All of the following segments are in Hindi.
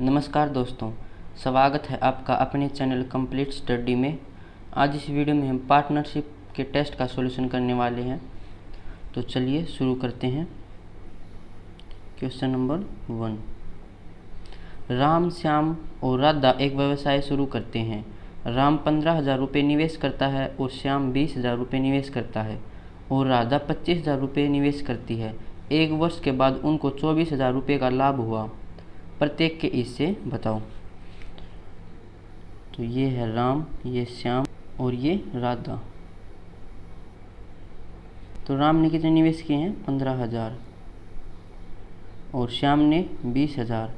नमस्कार दोस्तों, स्वागत है आपका अपने चैनल कंप्लीट स्टडी में। आज इस वीडियो में हम पार्टनरशिप के टेस्ट का सॉल्यूशन करने वाले हैं। तो चलिए शुरू करते हैं। Question number 1। राम, श्याम और राधा एक व्यवसाय शुरू करते हैं। राम 15,000 रुपये निवेश करता है और श्याम 20,000 रुपये निवेश करता है और राधा 25,000 रुपये निवेश करती है। एक वर्ष के बाद उनको 24,000 रुपये का लाभ हुआ। प्रत्येक के हिस्से बताओ। तो ये है राम, ये श्याम और ये राधा। तो राम ने कितने निवेश किए हैं? 15,000 और श्याम ने 20,000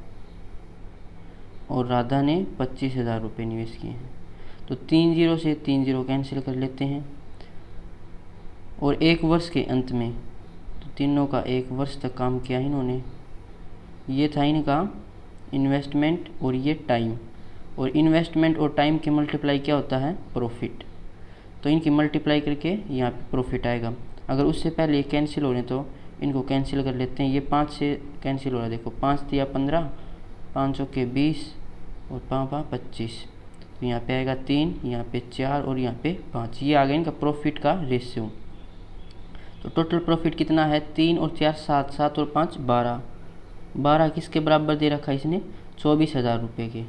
और राधा ने 25,000 रुपये निवेश किए हैं। तो 3 जीरो से 3 जीरो कैंसिल कर लेते हैं और एक वर्ष के अंत में तो तीनों का एक वर्ष तक काम किया इन्होंने। ये था इनका इन्वेस्टमेंट और ये टाइम, और इन्वेस्टमेंट और टाइम के मल्टीप्लाई क्या होता है? प्रॉफिट। तो इनकी मल्टीप्लाई करके यहाँ पे प्रॉफिट आएगा। अगर उससे पहले ये कैंसिल हो रहे तो इनको कैंसिल कर लेते हैं। ये 5 से कैंसिल हो रहा है, देखो 5 दिया 15, 5 के 20 और 5 25। तो यहाँ पे आएगा 3, यहाँ पे 4 और यहाँ पे 5। ये आ गया इनका प्रॉफिट का रेशियो। तो टोटल प्रॉफिट कितना है? 3 और 4 7, 7 और 5 12। 12 किसके बराबर दे रखा है इसने? 24,000 रुपये के।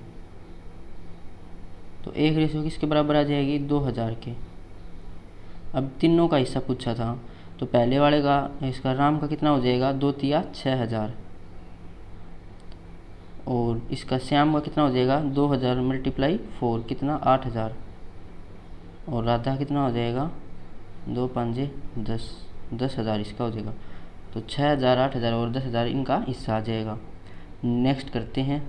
तो एक रेशियो किसके बराबर आ जाएगी? 2,000 के। अब तीनों का हिस्सा पूछा था, तो पहले वाले का इसका राम का कितना हो जाएगा? 2 तिया 6,000 और इसका श्याम का कितना हो जाएगा? 2,000 मल्टीप्लाई 4 कितना? 8,000 और राधा कितना हो जाएगा? 2 5 10, 10,000 इसका हो जाएगा। तो 6,000, 8,000 और 10,000 इनका हिस्सा आ जाएगा। नेक्स्ट करते हैं।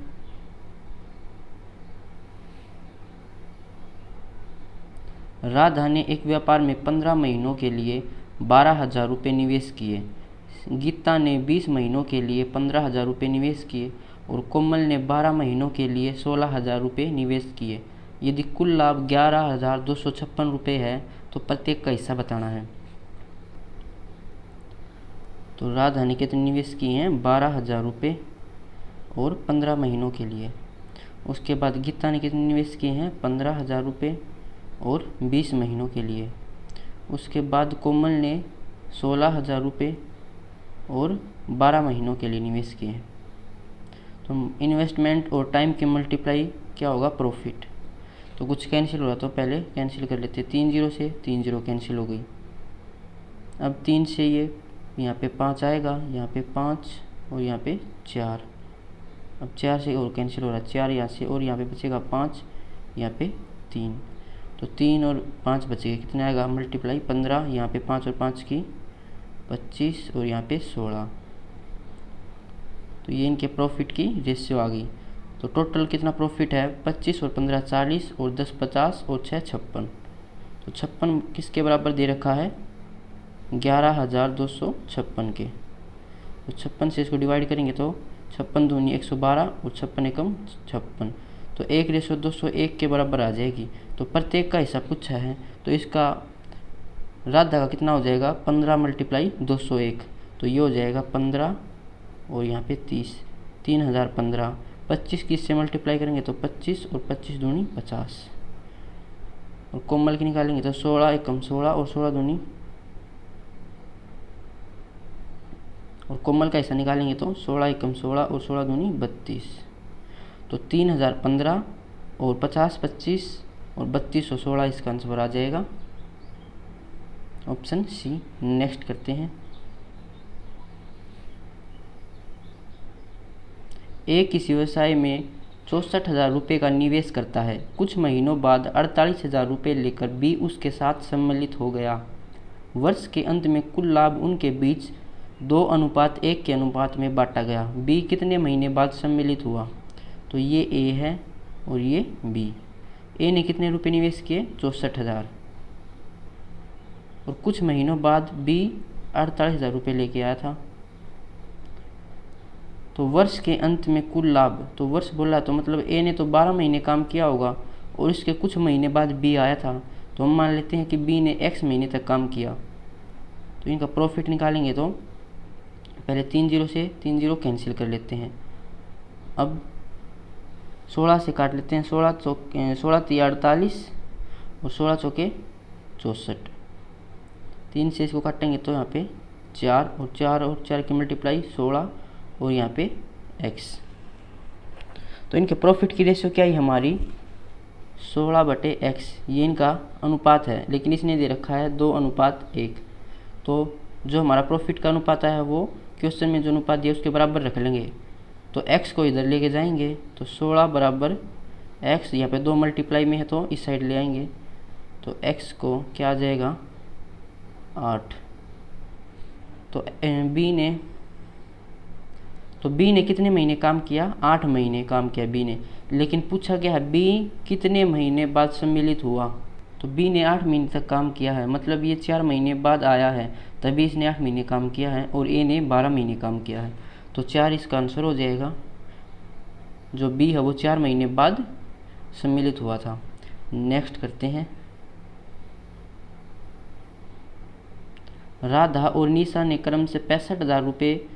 राधा ने एक व्यापार में 15 महीनों के लिए 12,000 रुपये निवेश किए। गीता ने 20 महीनों के लिए 15,000 रुपये निवेश किए और कोमल ने 12 महीनों के लिए 16,000 रुपये निवेश किए। यदि कुल लाभ 11,256 रुपये है तो प्रत्येक का हिस्सा बताना है। तो राधा ने कितने निवेश किए हैं? 12,000 रुपये और 15 महीनों के लिए। उसके बाद गीता ने कितने निवेश किए हैं? 15,000 रुपये और 20 महीनों के लिए। उसके बाद कोमल ने 16,000 रुपये और 12 महीनों के लिए निवेश किए हैं। तो इन्वेस्टमेंट और टाइम की मल्टीप्लाई क्या होगा? प्रॉफिट। तो कुछ कैंसिल हो रहा तो पहले कैंसिल कर लेते। 3 जीरो से 3 जीरो कैंसिल हो गई। अब 3 से ये यहाँ पे 5 आएगा, यहाँ पे 5 और यहाँ पे 4। अब 4 से और कैंसिल हो रहा है, 4 यहाँ से और यहाँ पे बचेगा 5, यहाँ पे 3। तो 3 और 5 बचेगा, कितना आएगा? मल्टीप्लाई 15, यहाँ पे 5 और 5 की 25 और यहाँ पे 16। तो ये इनके प्रॉफिट की रेशियो आ गई। तो टोटल कितना प्रॉफिट है? 25 और 15 40 और 10 50 और 6 56। तो 56 किसके बराबर दे रखा है? 11,256 के। तो 56 से इसको डिवाइड करेंगे तो 56 दूनी 112 और 56 एकम 56। तो एक रेशो 201 के बराबर आ जाएगी। तो प्रत्येक का हिस्सा पूछा है तो इसका राधा का कितना हो जाएगा? 15 मल्टीप्लाई 201। तो ये हो जाएगा 15 और यहाँ पे 30, 3,015। 25 की इससे मल्टीप्लाई करेंगे तो 25 और 25 दूनी 50। और कोमल की निकालेंगे तो 16 एकम 16 और 16 दूनी, और कोमल का हिस्सा निकालेंगे तो 16 एकम 16 और 16 दूनी 32। तो 3,015 और 50 25 और 32 और 16 इसका आंसर आ जाएगा ऑप्शन सी। नेक्स्ट करते हैं। ए किसी व्यवसाय में 64,000 रुपये का निवेश करता है। कुछ महीनों बाद 48,000 रुपये लेकर बी उसके साथ सम्मिलित हो गया। वर्ष के अंत में कुल लाभ उनके बीच 2:1 के अनुपात में बांटा गया। बी कितने महीने बाद सम्मिलित हुआ? तो ये ए है और ये बी। ए ने कितने रुपए निवेश किए? 64,000 और कुछ महीनों बाद बी 48,000 रुपये लेके आया था। तो वर्ष के अंत में कुल लाभ, तो वर्ष बोला तो मतलब ए ने तो 12 महीने काम किया होगा और इसके कुछ महीने बाद बी आया था। तो हम मान लेते हैं कि बी ने x महीने तक काम किया। तो इनका प्रॉफिट निकालेंगे तो पहले 3 जीरो से 3 जीरो कैंसिल कर लेते हैं। अब 16 से काट लेते हैं, 16 3 48 और 16 चौके 64। 3 से इसको काटेंगे तो यहाँ पे 4 और 4 की मल्टीप्लाई 16 और यहाँ पे x। तो इनके प्रॉफिट की रेशियो क्या है हमारी 16/x, ये इनका अनुपात है, लेकिन इसने दे रखा है 2:1। तो जो हमारा प्रॉफिट का अनुपात है वो क्वेश्चन में जो अनुपात दिया उसके बराबर रख लेंगे। तो x को इधर लेके जाएंगे तो 16 बराबर x, यहाँ पे 2 मल्टीप्लाई में है तो इस साइड ले आएंगे तो x को क्या आ जाएगा 8। तो B ने कितने महीने काम किया, 8 महीने काम किया B ने। लेकिन पूछा गया है B कितने महीने बाद सम्मिलित हुआ, तो B ने 8 महीने तक काम किया है, मतलब ये 4 महीने बाद आया है, तभी इसने 8 महीने काम किया है, और A ने 12 महीने काम किया है। तो 4 इसका आंसर हो जाएगा। जो B है वो 4 महीने बाद सम्मिलित हुआ था। नेक्स्ट करते हैं। राधा और निशा ने क्रम से 65,000 रुपये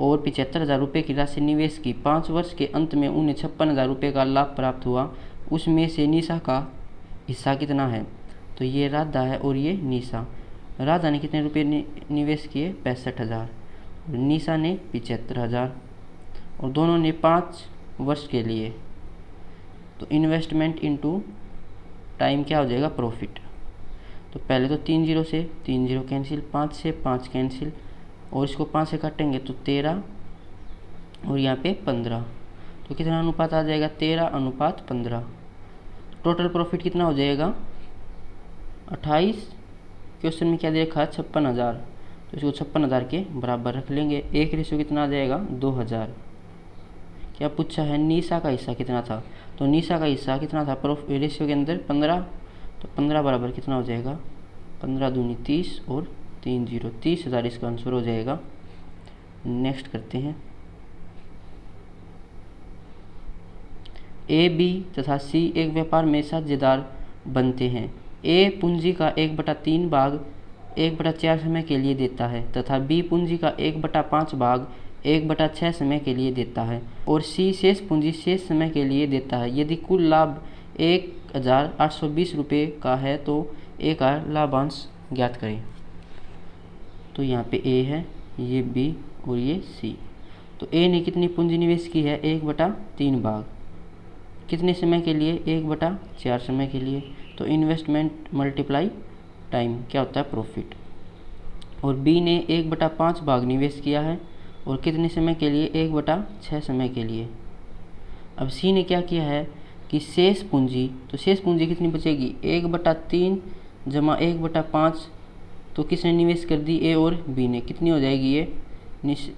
और 75,000 रुपये की राशि निवेश की। 5 वर्ष के अंत में उन्हें 56,000 रुपये का लाभ प्राप्त हुआ। उसमें से निशा का हिस्सा कितना है। तो ये राधा है और ये निशा। राधा ने कितने रुपये निवेश किए 65,000, निशा ने 75,000, और दोनों ने 5 वर्ष के लिए। तो इन्वेस्टमेंट इनटू टाइम क्या हो जाएगा प्रॉफिट। तो पहले तो 3 0 से 3 0 कैंसिल, 5 से 5 कैंसिल, और इसको 5 से काटेंगे तो 13 और यहाँ पे 15। तो कितना अनुपात आ जाएगा 13:15। टोटल प्रॉफिट कितना हो जाएगा 28। क्वेश्चन में क्या दे रखा है 56,000, तो इसको 56,000 के बराबर रख लेंगे। एक रेशियो कितना आ जाएगा 2000। क्या पूछा है निशा का हिस्सा कितना था, तो निशा का हिस्सा कितना था रेशियो के अंदर 15। तो 15 बराबर कितना हो जाएगा 15 दूनी 30 और 3 0, 30,000 इसका आंसर हो जाएगा। नेक्स्ट करते हैं। A, B तथा C एक व्यापार में साझेदार बनते हैं। A पूंजी का 1/3 भाग 1/4 समय के लिए देता है तथा B पूंजी का 1/5 भाग 1/6 समय के लिए देता है, और C शेष पूंजी शेष समय के लिए देता है। यदि कुल लाभ 1,820 रुपये का है तो A का लाभांश ज्ञात करें। तो यहाँ पे A है, ये B और ये C। तो A ने कितनी पूंजी निवेश की है 1/3 भाग, कितने समय के लिए 1/4 समय के लिए। तो इन्वेस्टमेंट मल्टीप्लाई टाइम क्या होता है प्रॉफिट। और B ने 1/5 भाग निवेश किया है और कितने समय के लिए 1/6 समय के लिए। अब C ने क्या किया है कि शेष पूंजी, तो शेष पूंजी कितनी बचेगी 1/3 जमा 1/5, तो किसने निवेश कर दी A और B ने, कितनी हो जाएगी ये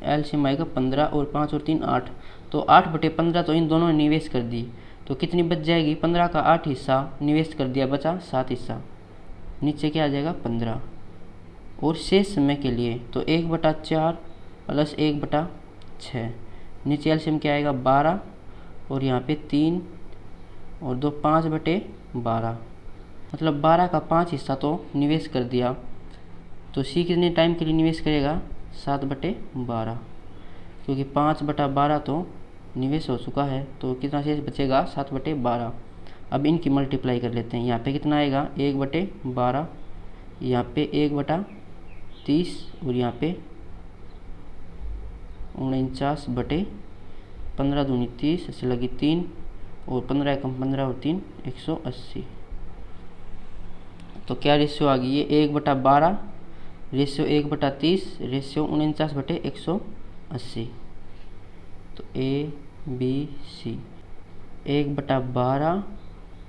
एलसीएम आएगा 15 और 5 और 3 8। तो 8/15 तो इन दोनों ने निवेश कर दी, तो कितनी बच जाएगी 15 का 8 हिस्सा निवेश कर दिया, बचा 7 हिस्सा, नीचे क्या आ जाएगा 15। और शेष समय के लिए तो 1/4 प्लस 1/6, नीचे एलसीएम क्या आएगा 12 और यहाँ पे 3 और 2 5/12, मतलब 12 का 5 हिस्सा तो निवेश कर दिया। तो C कितने टाइम के लिए निवेश करेगा 7/12, क्योंकि 5/12 तो निवेश हो चुका है, तो कितना शेष बचेगा 7/12। अब इनकी मल्टीप्लाई कर लेते हैं। यहाँ पे कितना आएगा 1/12, यहाँ पे 1/30 और यहाँ पे 49/15 दूनी 30, ऐसे लगी 3 और 15 एकम 15 और 3 180। तो क्या रेशियो आ गई ये 1/12 रेशियो 1/30 रेशियो 49/180। तो A B C 1/12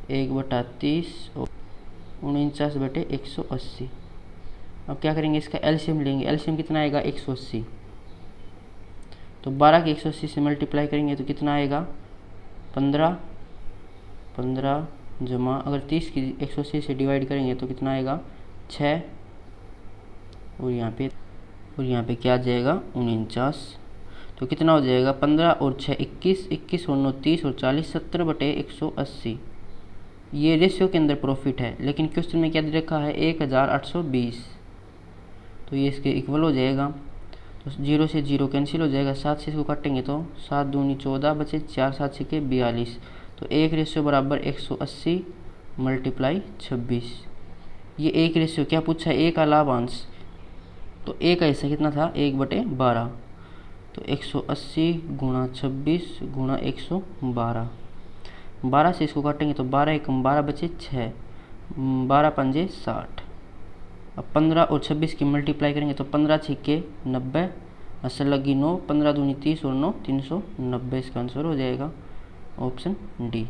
1/30 और 49/180। अब क्या करेंगे इसका एलसीएम लेंगे। एलसीएम कितना आएगा 180। तो 12 के 180 से मल्टीप्लाई करेंगे तो कितना आएगा 15 जमा अगर 30 की 180 से डिवाइड करेंगे तो कितना आएगा 6 और यहाँ पे क्या आ जाएगा 49। तो कितना हो जाएगा 15 और 6 21, 21 और 9 30 और 40 70/180। ये रेशियो के अंदर प्रॉफिट है, लेकिन क्वेश्चन में क्या दे रखा है 1,820, तो ये इसके इक्वल हो जाएगा। तो 0 से 0 कैंसिल हो जाएगा, 7 से इसको काटेंगे तो 7 दूनी 14 बचे 4 7 6 42। तो 1 बराबर 180 मल्टीप्लाई 26। ये 1 क्या पूछा है, ए का लाभांश, तो ए का हिस्सा कितना था 1/12, तो 180 गुणा 26 गुणा 112। 12 से इसको काटेंगे तो 12 एकम 12 बचे 6, 12 पंजे 60। अब 15 और 26 की मल्टीप्लाई करेंगे तो 15 छिक्के 90, असल लगी 9, 15 दूनी 30 और 9 390। इसका आंसर हो जाएगा ऑप्शन डी।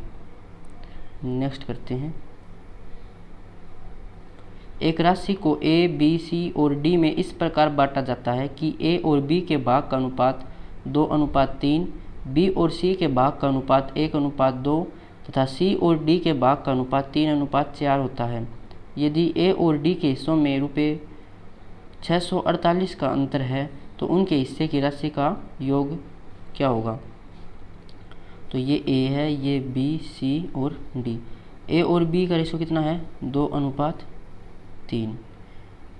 नेक्स्ट करते हैं, एक राशि को ए, बी, सी और डी में इस प्रकार बांटा जाता है कि ए और बी के भाग का अनुपात 2:3, बी और सी के भाग का अनुपात 1:2 तथा सी और डी के भाग का अनुपात 3:4 होता है। यदि ए और डी के हिस्सों में रुपये 648 का अंतर है तो उनके हिस्से की राशि का योग क्या होगा। तो ये ए है, ये बी, सी और डी। ए और बी का रेशो कितना है 2:3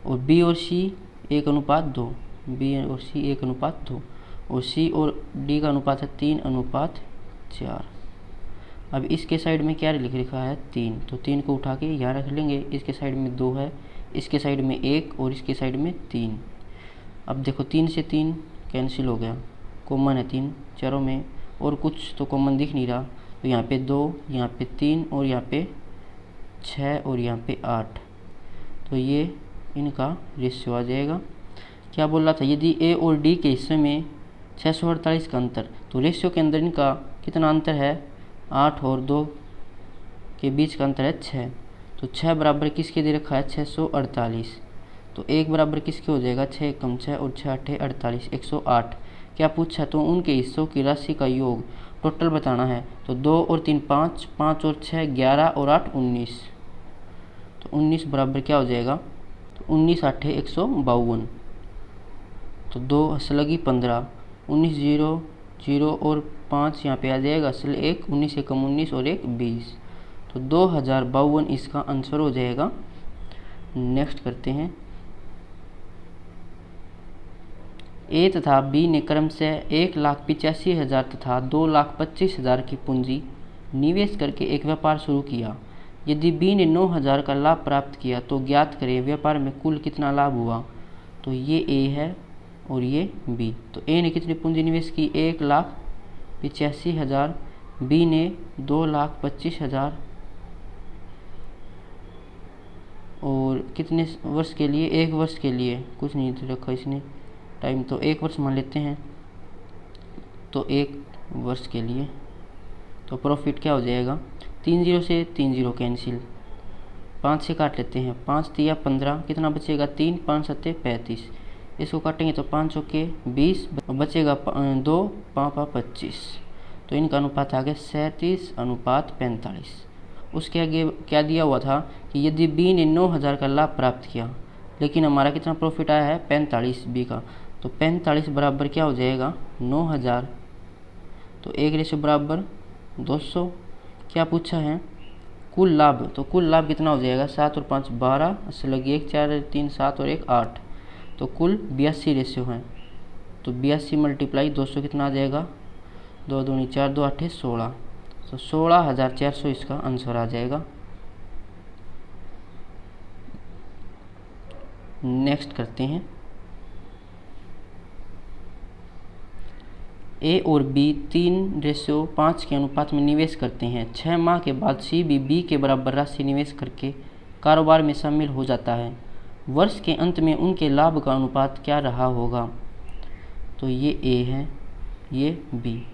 और बी और सी 1:2, बी और सी 1:2 और सी और डी का अनुपात है 3:4। अब इसके साइड में क्या लिख रखा है 3, तो 3 को उठा के यहाँ रख लेंगे। इसके साइड में 2 है, इसके साइड में 1 और इसके साइड में 3। अब देखो 3 से 3 कैंसिल हो गया, कॉमन है 3 चारों में, और कुछ तो कॉमन दिख नहीं रहा। तो यहाँ पे 2, यहाँ पे 3 और यहाँ पे 6 और यहाँ पे 8, तो ये इनका रेशियो आ जाएगा। क्या बोल रहा था, यदि ए और डी के हिस्से में 648 का अंतर, तो रेशियो के अंदर इनका कितना अंतर है 8 और 2 के बीच का अंतर है 6। तो 6 बराबर किसके दे रखा है 648, तो 1 बराबर किसके हो जाएगा 6 कम 6 और 6 8 48, 108। क्या पूछा, तो उनके हिस्सों की राशि का योग टोटल बताना है। तो 2 और 3 5, 5 और 6 11 और 8 19, तो 19 बराबर क्या हो जाएगा, तो 19 8 152, तो 2 असल लगी 15, 19 0 0 और 5 यहाँ पे आ जाएगा असल 1, 19 एकम 19 और 1 20, तो 2052 इसका आंसर हो जाएगा। नेक्स्ट करते हैं, ए तथा बी ने क्रमशः 1,85,000 तथा 2,25,000 की पूंजी निवेश करके एक व्यापार शुरू किया। यदि बी ने 9,000 का लाभ प्राप्त किया तो ज्ञात करें व्यापार में कुल कितना लाभ हुआ। तो ये ए है और ये बी। तो ए ने कितनी पूंजी निवेश की 1,85,000, बी ने 2,25,000 और कितने वर्ष के लिए 1 वर्ष के लिए, कुछ नहीं रखा इसने टाइम, तो 1 वर्ष मान लेते हैं। तो 1 वर्ष के लिए तो प्रॉफिट क्या हो जाएगा, 3 0 से 3 0 कैंसिल, 5 से काट लेते हैं, 5 तिया 15, कितना बचेगा 3, 5 7 35, इसको काटेंगे तो 5 चौके 20, बचेगा 2 5 25, तो इनका अनुपात आ गया 37:45। उसके आगे क्या दिया हुआ था कि यदि बी ने 9,000 का लाभ प्राप्त किया लेकिन हमारा कितना प्रॉफिट आया है 45 बी का, तो 45 बराबर क्या हो जाएगा 9,000, तो 1 बराबर 200। क्या पूछा है कुल लाभ, तो कुल लाभ कितना हो जाएगा 7 और 5 12, असल लगी 1 4 3 7 और 1 8, तो कुल 82 रेशियो है। तो 82 मल्टीप्लाई 200 कितना आ जाएगा 2 दूनी 4 2 8 16, तो 16,400 इसका आंसर आ जाएगा। नेक्स्ट करते हैं, ए और बी 3:5 के अनुपात में निवेश करते हैं। 6 माह के बाद सी भी बी के बराबर राशि निवेश करके कारोबार में शामिल हो जाता है। वर्ष के अंत में उनके लाभ का अनुपात क्या रहा होगा। तो ये ए है, ये बी,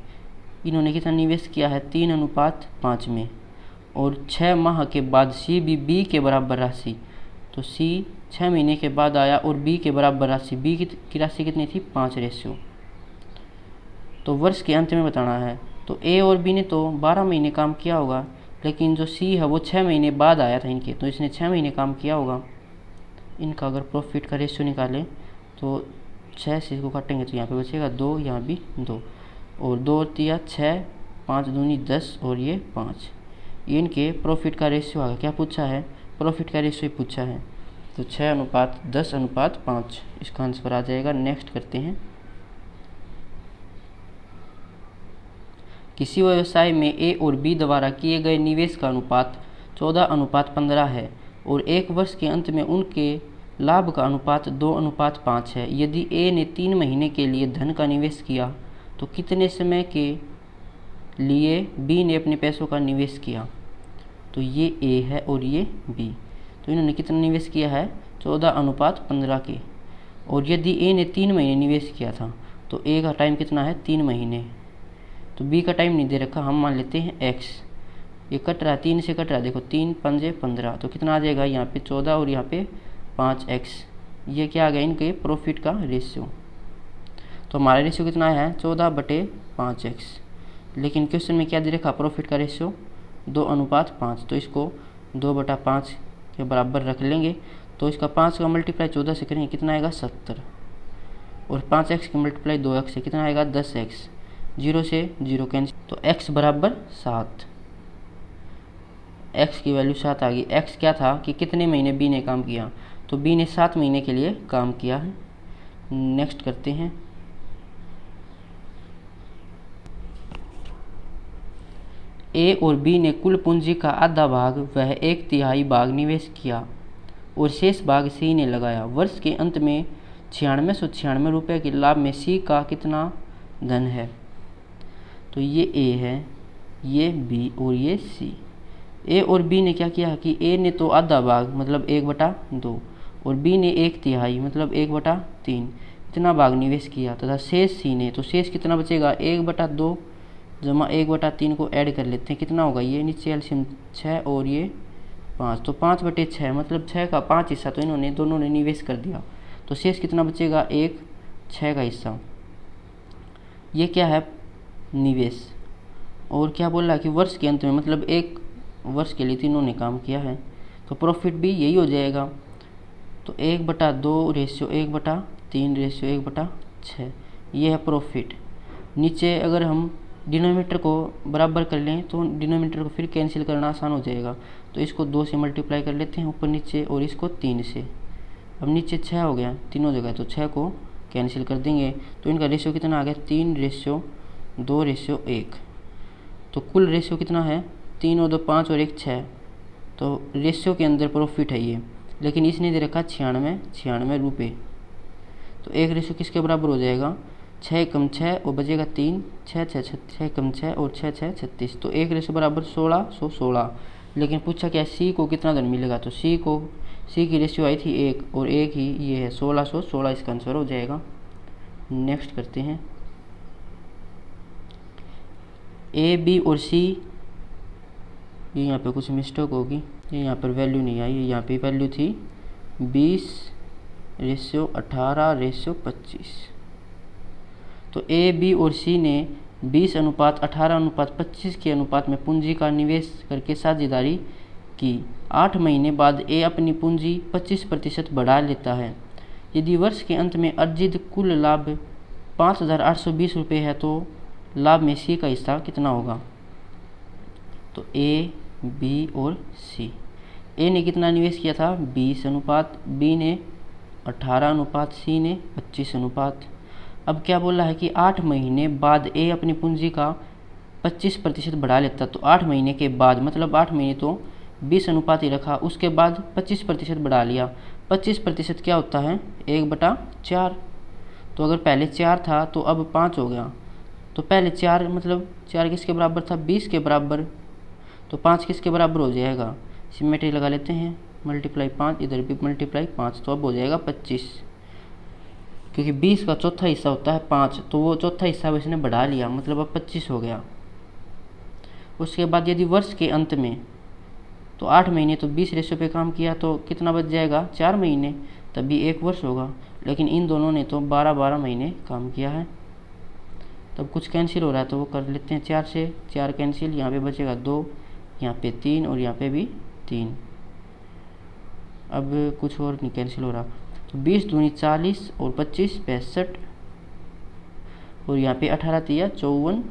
इन्होंने कितना निवेश किया है 3:5 में, और 6 माह के बाद सी भी बी के बराबर राशि, तो सी 6 महीने के बाद आया और बी के बराबर राशि, बी की राशि कितनी थी 5 रेशियो, तो वर्ष के अंत में बताना है। तो ए और बी ने तो 12 महीने काम किया होगा, लेकिन जो सी है वो 6 महीने बाद आया था इनके, तो इसने 6 महीने काम किया होगा। इनका अगर प्रॉफिट का रेशियो निकालें तो 6 से इसको काटेंगे तो यहाँ पे बचेगा 2, यहाँ भी 2, और 2 तिया 6, 5 दूनी 10 और ये 5, ये इनके प्रॉफिट का रेशियो आ गया। क्या पूछा है प्रॉफिट का रेशियो पूछा है, तो 6:10:5 इसका आंसर आ जाएगा। नेक्स्ट करते हैं, किसी व्यवसाय में ए और बी द्वारा किए गए निवेश का अनुपात 14:15 है और एक वर्ष के अंत में उनके लाभ का अनुपात 2:5 है। यदि ए ने 3 महीने के लिए धन का निवेश किया तो कितने समय के लिए बी ने अपने पैसों का निवेश किया? तो ये ए है और ये बी, तो इन्होंने कितना निवेश किया है? 14:15 के। और यदि ए ने 3 महीने निवेश किया था तो ए का टाइम कितना है? 3 महीने। तो बी का टाइम नहीं दे रखा, हम मान लेते हैं एक्स। ये कट रहा है, 3 से कट रहा है, देखो 3 पंजे 15, तो कितना आ जाएगा यहाँ पे 14 और यहाँ पे 5x। ये क्या आ गया? इनके प्रॉफिट का रेशियो। तो हमारा रेशियो कितना है? 14/5x। लेकिन क्वेश्चन में क्या दे रखा? प्रॉफिट का रेशियो 2:5, तो इसको 2/5 के बराबर रख लेंगे। तो इसका 5 का मल्टीप्लाई 14 से करेंगे, कितना आएगा? 70। और 5x की मल्टीप्लाई 2x से कितना आएगा? 10x। 0 से 0 कैंसिल, तो x बराबर 7। x की वैल्यू 7 आ गई। x क्या था कि कितने महीने बी ने काम किया? तो बी ने 7 महीने के लिए काम किया है। नेक्स्ट करते हैं। ए और बी ने कुल पूंजी का आधा भाग वह 1/3 भाग निवेश किया और शेष भाग सी ने लगाया। वर्ष के अंत में 9696 रुपये के लाभ में सी का कितना धन है? तो ये ए है, ये बी और ये सी। ए और बी ने क्या किया कि ए ने तो आधा भाग मतलब 1/2 और बी ने 1/3 मतलब 1/3 इतना भाग निवेश किया तथा शेष सी ने। तो शेष कितना बचेगा? 1/2 जमा 1/3 को ऐड कर लेते हैं, कितना होगा? ये नीचे एलसीएम 6 और ये 5, तो 5/6 मतलब 6 का 5 हिस्सा तो इन्होंने दोनों ने निवेश कर दिया। तो शेष कितना बचेगा? 1 6 का हिस्सा। ये क्या है? निवेश। और क्या बोल रहा है कि वर्ष के अंत में मतलब एक वर्ष के लिए तीनों ने काम किया है, तो प्रॉफिट भी यही हो जाएगा। तो 1/2 रेशियो 1/3 रेशियो 1/6, ये है प्रॉफिट। नीचे अगर हम डिनोमिनेटर को बराबर कर लें तो डिनोमिनेटर को फिर कैंसिल करना आसान हो जाएगा। तो इसको 2 से मल्टीप्लाई कर लेते हैं ऊपर नीचे और इसको 3 से। अब नीचे 6 हो गया तीनों जगह, तो 6 को कैंसिल कर देंगे तो इनका रेशियो कितना आ गया? 3:2:1। तो कुल रेशियो कितना है? 3 और 2 5 और 1 6। तो रेशियो के अंदर प्रॉफिट है ये, लेकिन इसने दे रखा 96 रुपये। तो एक रेशियो किसके बराबर हो जाएगा? 6 कम 6 और बचेगा 3, 6 6 6 कम 6 और 6 6 36। तो एक रेशियो बराबर 1616। लेकिन पूछा क्या सी को कितना धन मिलेगा? तो सी की रेशियो आई थी 1 और 1 ही ये है 1616, इसका आंसर हो जाएगा। नेक्स्ट करते हैं। ए बी और सी, ये यहाँ पे कुछ मिस्टेक होगी, ये यहाँ पर वैल्यू नहीं आई, यहाँ पे वैल्यू थी 20:18:25। तो ए बी और सी ने 20:18:25 के अनुपात में पूंजी का निवेश करके साझेदारी की। 8 महीने बाद ए अपनी पूंजी 25% बढ़ा लेता है। यदि वर्ष के अंत में अर्जित कुल लाभ 5,820 रुपये है तो लाभ में सी का हिस्सा कितना होगा? तो ए बी और सी। ए ने कितना निवेश किया था? 20 बी ने 18 सी ने 25 अब क्या बोल रहा है कि 8 महीने बाद ए अपनी पूंजी का 25% बढ़ा लेता। तो 8 महीने के बाद मतलब 8 महीने तो 20 ही रखा, उसके बाद 25% बढ़ा लिया। 25% क्या होता है? 1/4। तो अगर पहले 4 था तो अब 5 हो गया। तो पहले 4 मतलब 4 किसके बराबर था? 20 के बराबर। तो 5 किसके बराबर हो जाएगा? सिमेट्री लगा लेते हैं, मल्टीप्लाई 5, इधर भी मल्टीप्लाई 5, तो अब हो जाएगा 25। क्योंकि 20 का चौथा हिस्सा होता है 5, तो वो चौथा हिस्सा इसने बढ़ा लिया मतलब अब 25 हो गया। उसके बाद यदि वर्ष के अंत में तो 8 महीने तो 20 रेशो पे काम किया तो कितना बच जाएगा? 4 महीने, तभी 1 वर्ष होगा। लेकिन इन दोनों ने तो 12 महीने काम किया है। तब कुछ कैंसिल हो रहा है तो वो कर लेते हैं, 4 से 4 कैंसिल, यहाँ पे बचेगा 2, यहाँ पे 3 और यहाँ पे भी 3। अब कुछ और नहीं कैंसिल हो रहा। तो 20 दूनी 40 और 25 65 और यहाँ पे 18 तिया 54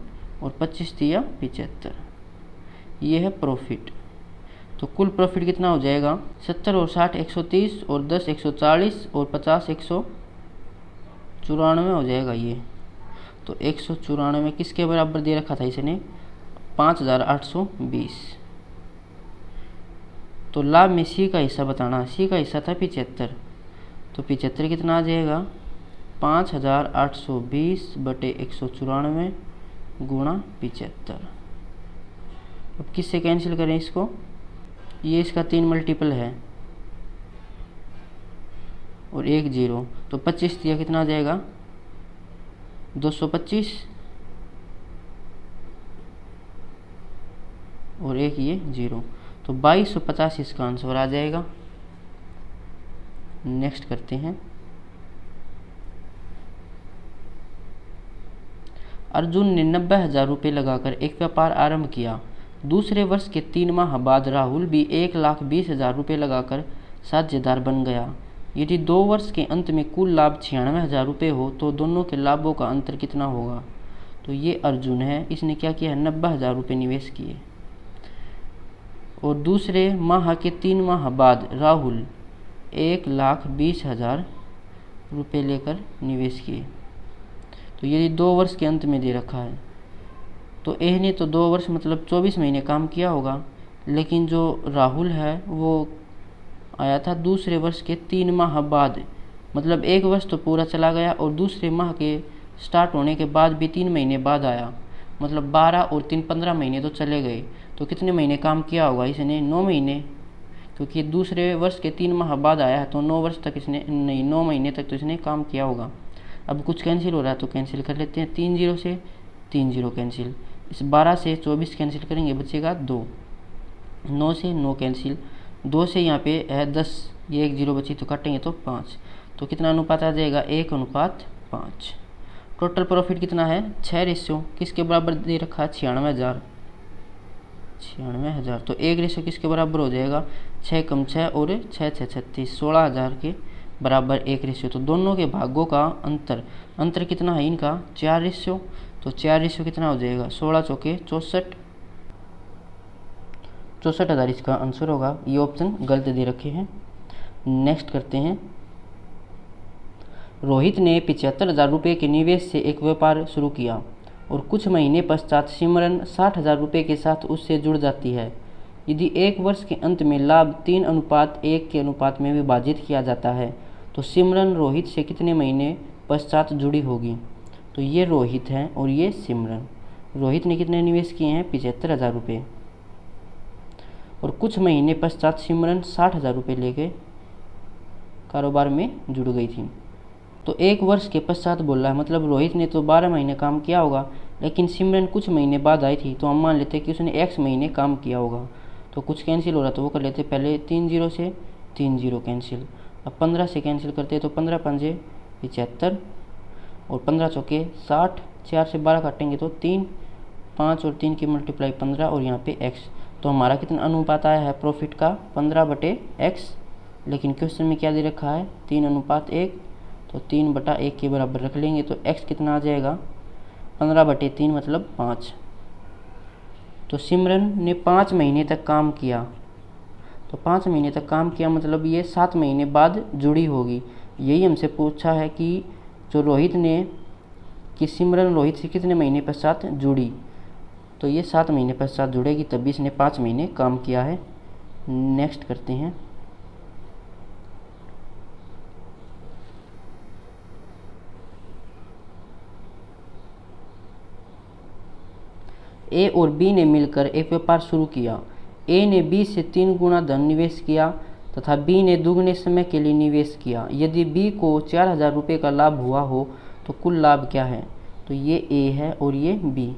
और 25 तिया 75। ये है प्रॉफिट। तो कुल प्रॉफिट कितना हो जाएगा? 70 और 60 130 और 10 140 और 50 194 हो जाएगा ये। तो 194 किसके बराबर दे रखा था इसने? 5,820। तो लाभ में सी का हिस्सा बताना, सी का हिस्सा था 75, तो 75 कितना आ जाएगा 5,820 बटे 194 गुणा 75। अब किससे कैंसिल करें इसको, ये इसका 3 मल्टीपल है और 1 0, तो 25 दिया कितना आ जाएगा 225 और 1 ये 0, तो 2250 इसका आंसर आ जाएगा। नेक्स्ट करते हैं। अर्जुन ने 90,000 रुपये लगाकर एक व्यापार आरंभ किया। दूसरे वर्ष के 3 माह बाद राहुल भी 1,20,000 रुपये लगाकर साझेदार बन गया। यदि 2 वर्ष के अंत में कुल लाभ 96,000 रुपये हो तो दोनों के लाभों का अंतर कितना होगा। तो ये अर्जुन है, इसने क्या किया है 90,000 रुपये निवेश किए और दूसरे माह के 3 माह बाद राहुल 1,20,000 रुपये लेकर निवेश किए। तो यदि 2 वर्ष के अंत में दे रखा है तो ए ने तो 2 वर्ष मतलब 24 महीने काम किया होगा, लेकिन जो राहुल है वो आया था दूसरे वर्ष के 3 माह बाद, मतलब 1 वर्ष तो पूरा चला गया और दूसरे माह के स्टार्ट होने के बाद भी 3 महीने बाद आया, मतलब 12 और 3 15 महीने तो चले गए। तो कितने महीने काम किया होगा इसने 9 महीने, क्योंकि दूसरे वर्ष के 3 माह बाद आया है तो 9 वर्ष तक इसने नहीं 9 महीने तक तो इसने काम किया होगा। अब कुछ कैंसिल हो रहा है तो कैंसिल कर लेते हैं, 3 0 से 3 0 कैंसिल, इस 12 से 24 कैंसिल करेंगे बचेगा 2, 9 से 9 कैंसिल, 2 से यहाँ पे है 10, ये 1 0 बची तो काटेंगे तो 5, तो कितना अनुपात आ जाएगा 1:5। टोटल प्रॉफिट कितना है 6 रेशियो किसके बराबर दे रखा है 96,000, तो 1 रेशियो किसके बराबर हो जाएगा 6 कम 6 और 6 6 36, 16,000 के बराबर 1 रेशियो। तो दोनों के भागों का अंतर कितना है इनका 4 रेशियो, तो 4 रेशियो कितना हो जाएगा 16 चौके 64,000 इसका आंसर होगा। ये ऑप्शन गलत दे रखे हैं। नेक्स्ट करते हैं। रोहित ने 75,000 रुपये के निवेश से एक व्यापार शुरू किया और कुछ महीने पश्चात सिमरन 60,000 रुपये के साथ उससे जुड़ जाती है। यदि 1 वर्ष के अंत में लाभ 3:1 के अनुपात में विभाजित किया जाता है तो सिमरन रोहित से कितने महीने पश्चात जुड़ी होगी। तो ये रोहित है और ये सिमरन। रोहित ने कितने निवेश किए हैं 75,000 रुपये और कुछ महीने पश्चात सिमरन 60,000 रुपये लेके कारोबार में जुड़ गई थी। तो 1 वर्ष के पश्चात बोल रहा है, मतलब रोहित ने तो 12 महीने काम किया होगा, लेकिन सिमरन कुछ महीने बाद आई थी तो हम मान लेते हैं कि उसने X महीने काम किया होगा। तो कुछ कैंसिल हो रहा तो वो कर लेते, पहले 3 0 से 3 0 कैंसिल, अब 15 से कैंसिल करते तो 15 पंजे 75 और 15 चौके 60, 4 से 12 काटेंगे तो 3, 5 और 3 की मल्टीप्लाई 15 और यहाँ पे x। तो हमारा कितना अनुपात आया है प्रॉफिट का 15/x, लेकिन क्वेश्चन में क्या दे रखा है 3:1, तो 3/1 के बराबर रख लेंगे तो x कितना आ जाएगा 15/3 मतलब 5। तो सिमरन ने 5 महीने तक काम किया, तो 5 महीने तक काम किया मतलब ये 7 महीने बाद जुड़ी होगी। यही हमसे पूछा है कि जो रोहित ने कि सिमरन रोहित से कितने महीने पश्चात जुड़ी, तो ये 7 महीने पश्चात जुड़ेगी, तभी इसने 5 महीने काम किया है। नेक्स्ट करते हैं। ए और बी ने मिलकर एक व्यापार शुरू किया। ए ने बी से 3 गुना धन निवेश किया तथा बी ने दुगने समय के लिए निवेश किया। यदि बी को 4,000 रुपये का लाभ हुआ हो तो कुल लाभ क्या है। तो ये ए है और ये बी।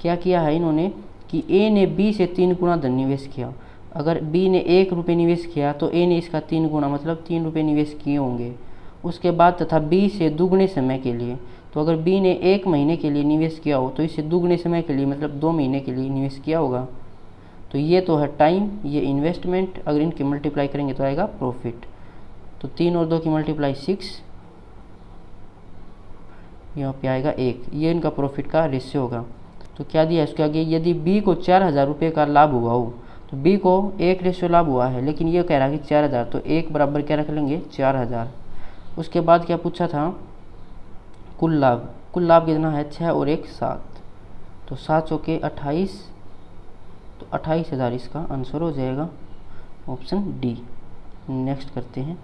क्या किया है इन्होंने कि ए ने बी से 3 गुना धन निवेश किया। अगर बी ने 1 रुपये निवेश किया तो ए ने इसका 3 गुना मतलब 3 रुपये निवेश किए होंगे। उसके बाद तथा बी से दुगने समय के लिए, तो अगर बी ने 1 महीने के लिए निवेश किया हो तो इससे दुगने समय के लिए मतलब 2 महीने के लिए निवेश किया होगा। तो ये तो है टाइम, ये इन्वेस्टमेंट, अगर इनकी मल्टीप्लाई करेंगे तो आएगा प्रॉफिट। तो 3 और 2 की मल्टीप्लाई 6, यहाँ पे आएगा 1, ये इनका प्रॉफिट का रेशियो होगा। तो क्या दिया इसके आगे, यदि बी को 4,000 रुपये का लाभ हुआ हो, तो बी को 1 रेशियो लाभ हुआ है लेकिन ये कह रहा है कि 4,000, तो 1 बराबर क्या रख लेंगे 4,000। उसके बाद क्या पूछा था कुल लाभ कितना है 6 और 1 7, तो 7 चौके 28 28,000 इसका आंसर हो जाएगा, ऑप्शन डी। नेक्स्ट करते हैं।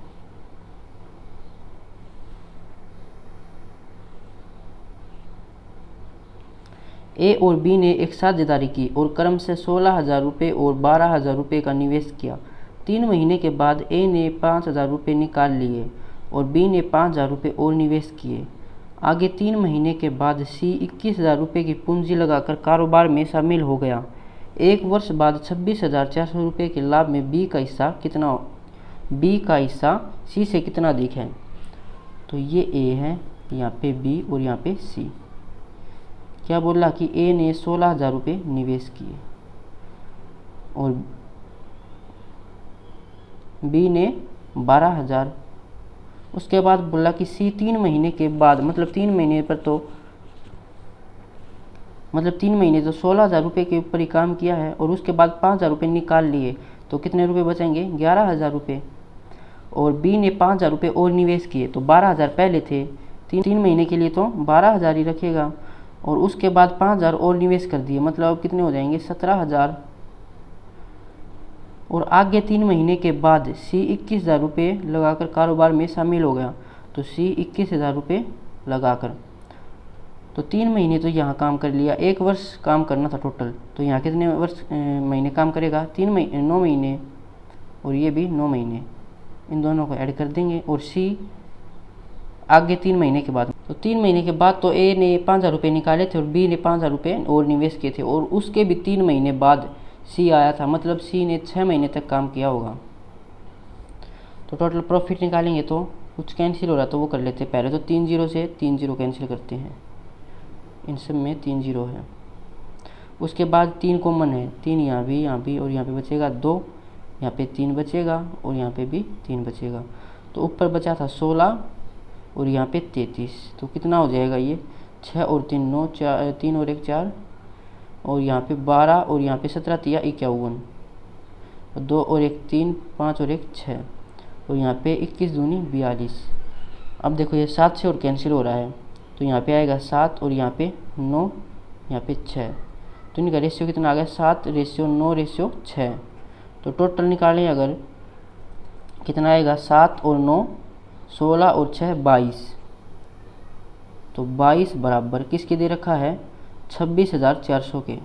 ए और बी ने एक साझेदारी की और क्रम से 16,000 रुपये और 12,000 रुपये का निवेश किया। 3 महीने के बाद ए ने 5,000 रुपये निकाल लिए और बी ने 5,000 रुपये और निवेश किए। आगे 3 महीने के बाद सी 21,000 रुपये की पूंजी लगाकर कारोबार में शामिल हो गया। 1 वर्ष बाद 26,400 रुपये के लाभ में बी का हिस्सा सी से कितना अधिक है? तो ये ए है, यहाँ पे बी और यहाँ पे सी। क्या बोला कि ए ने 16,000 रुपये निवेश किए और बी ने 12,000। उसके बाद बोला कि सी 3 महीने के बाद, मतलब 3 महीने तो 16,000 रुपये के ऊपर ही काम किया है और उसके बाद 5,000 रुपये निकाल लिए, तो कितने रुपये बचेंगे? 11,000 रुपये। और बी ने 5,000 रुपये और निवेश किए, तो 12,000 पहले थे, 3 महीने के लिए तो 12,000 ही रखेगा और उसके बाद 5,000 और निवेश कर दिए, मतलब कितने हो जाएंगे? 17,000। और आगे 3 महीने के बाद सी 21,000 रुपये लगाकर कारोबार में शामिल हो गया, तो सी 21,000 रुपये लगाकर, तो 3 महीने तो यहाँ काम कर लिया, 1 वर्ष काम करना था टोटल, तो यहाँ कितने महीने काम करेगा? 9 महीने और ये भी 9 महीने, इन दोनों को ऐड कर देंगे। और सी आगे 3 महीने के बाद, तो 3 महीने के बाद तो ए ने 5,000 रुपये निकाले थे और बी ने 5,000 रुपये और निवेश किए थे और उसके भी 3 महीने बाद सी आया था, मतलब सी ने 6 महीने तक काम किया होगा। तो टोटल प्रॉफिट निकालेंगे तो कुछ कैंसिल हो रहा तो वो कर लेते हैं पहले। तो 3 0 से 3 0 कैंसिल करते हैं, इन सब में 3 0 है। उसके बाद 3 कॉमन है, 3 यहाँ भी और यहाँ पे बचेगा 2, यहाँ पे 3 बचेगा और यहाँ पे भी 3 बचेगा। तो ऊपर बचा था 16 और यहाँ पे 33, तो कितना हो जाएगा ये? 6 और 3 9, 3 और 1 4 और यहाँ पे 12 और यहाँ पे 17 3 51, 2 और 1 3, 5 और 1 6 और यहाँ पे 21 दूनी 42। अब देखो ये 7 से और कैंसिल हो रहा है, तो यहाँ पे आएगा 7 और यहाँ पे 9, यहाँ पे 6, तो इनका रेशियो कितना आ गया? 7:9:6। तो टोटल निकालें अगर, कितना आएगा? 7 और 9 16 और 6 22, तो 22 बराबर किसके दे रखा है? 26,400 के।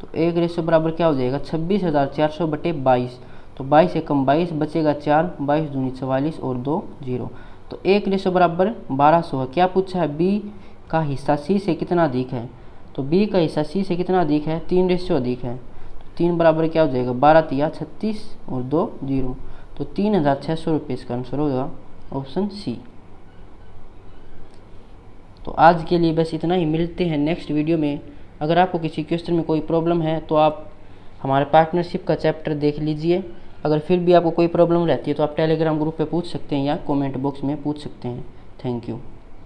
तो एक रेशियो बराबर क्या हो जाएगा? 26,400 बटे 22, तो 22 से कम 22 बचेगा 4, 22 दूनी 44 और 2 0, तो एक रेशियो बराबर 1200 है। क्या पूछा है? बी का हिस्सा सी से कितना अधिक है? तो बी का हिस्सा सी से कितना अधिक है? 3 रेशियो अधिक है, तो 3 बराबर क्या हो जाएगा? 12 3 36 और 2 0, तो 3,600 रुपये इसका आंसर होगा, ऑप्शन सी। तो आज के लिए बस इतना ही, मिलते हैं नेक्स्ट वीडियो में। अगर आपको किसी क्वेश्चन में कोई प्रॉब्लम है तो आप हमारे पार्टनरशिप का चैप्टर देख लीजिए। अगर फिर भी आपको कोई प्रॉब्लम रहती है तो आप टेलीग्राम ग्रुप पे पूछ सकते हैं या कमेंट बॉक्स में पूछ सकते हैं। Thank you.